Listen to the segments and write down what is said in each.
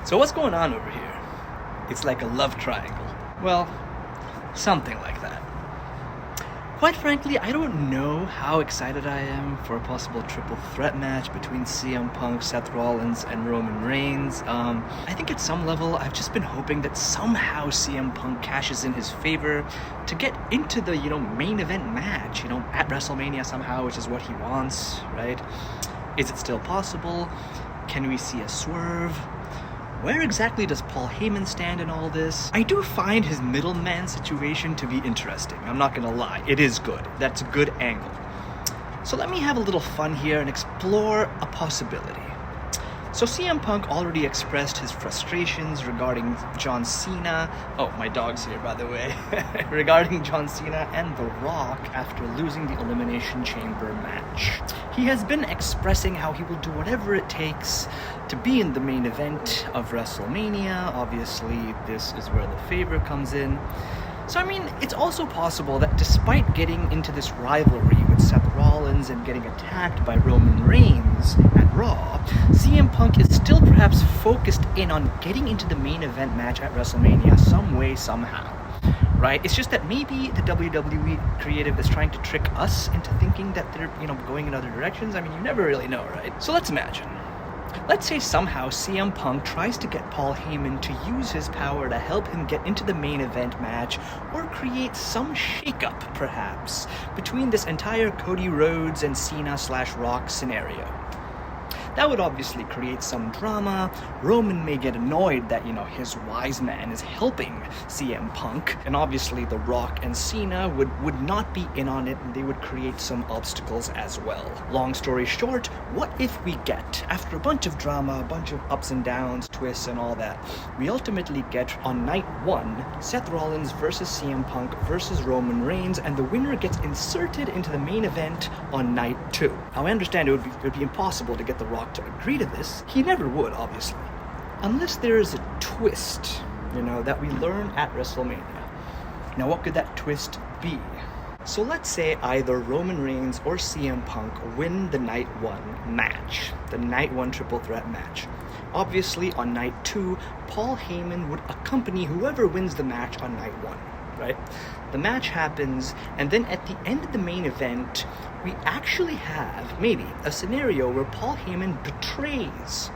So what's going on over here? It's like a love triangle. Well, something like that. Quite frankly, I don't know how excited I am for a possible triple threat match between CM Punk, Seth Rollins, and Roman Reigns. I think at some level, I've just been hoping that somehow CM Punk cashes in his favor to get into the, main event match, at WrestleMania somehow, which is what he wants, right? Is it still possible? Can we see a swerve? Where exactly does Paul Heyman stand in all this? I do find his middleman situation to be interesting. I'm not gonna lie, it is good. That's a good angle. So let me have a little fun here and explore a possibility. So CM Punk already expressed his frustrations regarding John Cena. Oh, my dog's here, by the way. Regarding John Cena and The Rock after losing the Elimination Chamber match. He has been expressing how he will do whatever it takes to be in the main event of WrestleMania. Obviously, this is where the favor comes in. So, it's also possible that despite getting into this rivalry with Seth Rollins and getting attacked by Roman Reigns at Raw, CM Punk is still perhaps focused in on getting into the main event match at WrestleMania some way, somehow. Right? It's just that maybe the WWE creative is trying to trick us into thinking that they're, going in other directions. You never really know, right? So let's imagine. Let's say somehow CM Punk tries to get Paul Heyman to use his power to help him get into the main event match, or create some shakeup, perhaps, between this entire Cody Rhodes and Cena/Rock scenario. That would obviously create some drama. Roman may get annoyed that, his wise man is helping CM Punk. And obviously The Rock and Cena would not be in on it, and they would create some obstacles as well. Long story short, what if we get, after a bunch of drama, a bunch of ups and downs, twists and all that, we ultimately get on night 1, Seth Rollins versus CM Punk versus Roman Reigns, and the winner gets inserted into the main event on night 2. Now I understand it would be impossible to get The Rock to agree to this. He never would, obviously. Unless there is a twist, that we learn at WrestleMania. Now, what could that twist be? So let's say either Roman Reigns or CM Punk win the night 1 match, the night 1 triple threat match. Obviously, on night 2, Paul Heyman would accompany whoever wins the match on night 1, right? The match happens, and then at the end of the main event, we actually have, maybe, a scenario where Paul Heyman betrays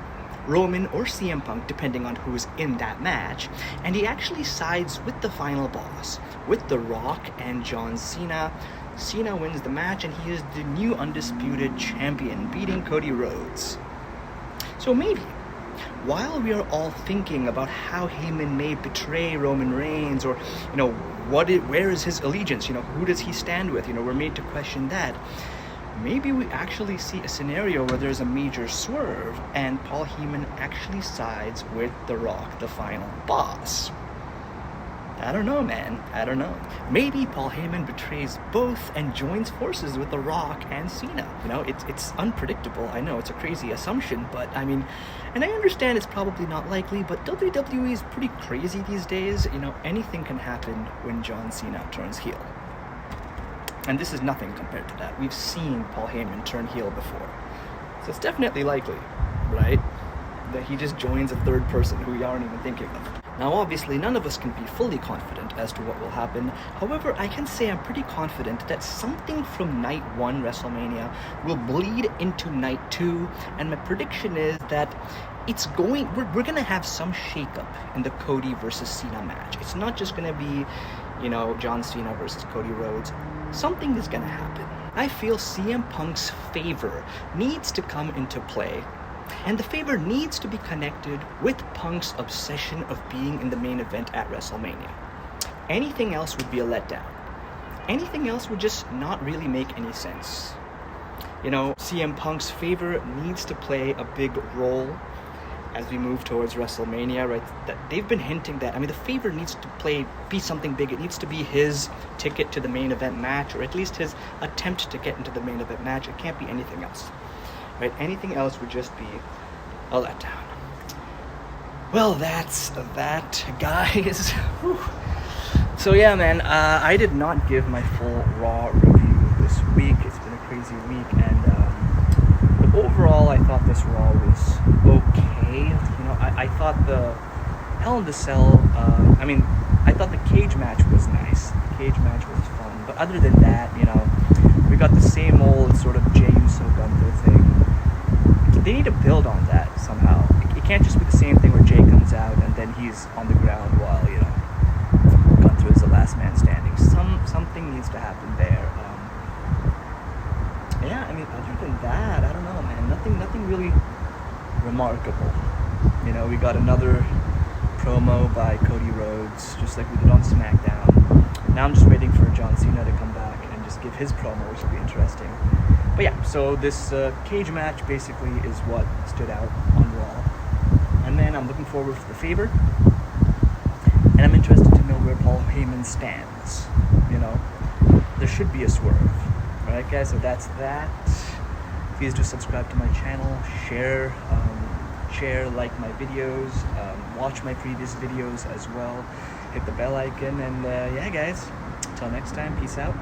Roman or CM Punk, depending on who's in that match, and he actually sides with the final boss, with The Rock and John Cena. Cena wins the match, and he is the new undisputed champion, beating Cody Rhodes. So maybe, while we are all thinking about how Heyman may betray Roman Reigns, or, where is his allegiance, who does he stand with, we're made to question that. Maybe we actually see a scenario where there's a major swerve, and Paul Heyman actually sides with The Rock, the final boss. I don't know, man. I don't know. Maybe Paul Heyman betrays both and joins forces with The Rock and Cena. It's unpredictable. I know it's a crazy assumption, but and I understand it's probably not likely, but WWE is pretty crazy these days. Anything can happen when John Cena turns heel. And this is nothing compared to that. We've seen Paul Heyman turn heel before. So it's definitely likely, right, that he just joins a third person who we aren't even thinking of. Now, obviously, none of us can be fully confident as to what will happen. However, I can say I'm pretty confident that something from night 1 WrestleMania will bleed into night 2, and my prediction is that we're gonna have some shakeup in the Cody versus Cena match. It's not just gonna be, John Cena versus Cody Rhodes. Something is gonna happen. I feel CM Punk's favor needs to come into play, and the favor needs to be connected with Punk's obsession of being in the main event at WrestleMania. Anything else would be a letdown. Anything else would just not really make any sense. CM Punk's favor needs to play a big role as we move towards WrestleMania, right? That they've been hinting that, the favor needs to be something big. It needs to be his ticket to the main event match, or at least his attempt to get into the main event match. It can't be anything else, right? Anything else would just be a letdown. Well, that's that, guys. Whew. So yeah, man, I did not give my full Raw review this week. It's been a crazy week, and but overall, I thought this Raw was okay. okay. You know, I thought the Hell in the Cell, I thought the cage match was nice. The cage match was fun. But other than that, you know, we got the same old sort of Jey Uso Gunther thing. They need to build on that somehow. It can't just be the same thing where Jey comes out and then he's on the ground while, you know, Gunther is the last man standing. Something needs to happen there. Yeah, I mean, other than that, I don't know, man. Nothing really remarkable. You know, we got another promo by Cody Rhodes, just like we did on SmackDown. Now I'm just waiting for John Cena to come back and just give his promo, which will be interesting. But yeah, so this cage match basically is what stood out on Raw. And then I'm looking forward to the favor. And I'm interested to know where Paul Heyman stands. You know, there should be a swerve. Alright guys, so that's that. Please do subscribe to my channel, share, like my videos, watch my previous videos as well, hit the bell icon, and yeah guys, until next time, peace out.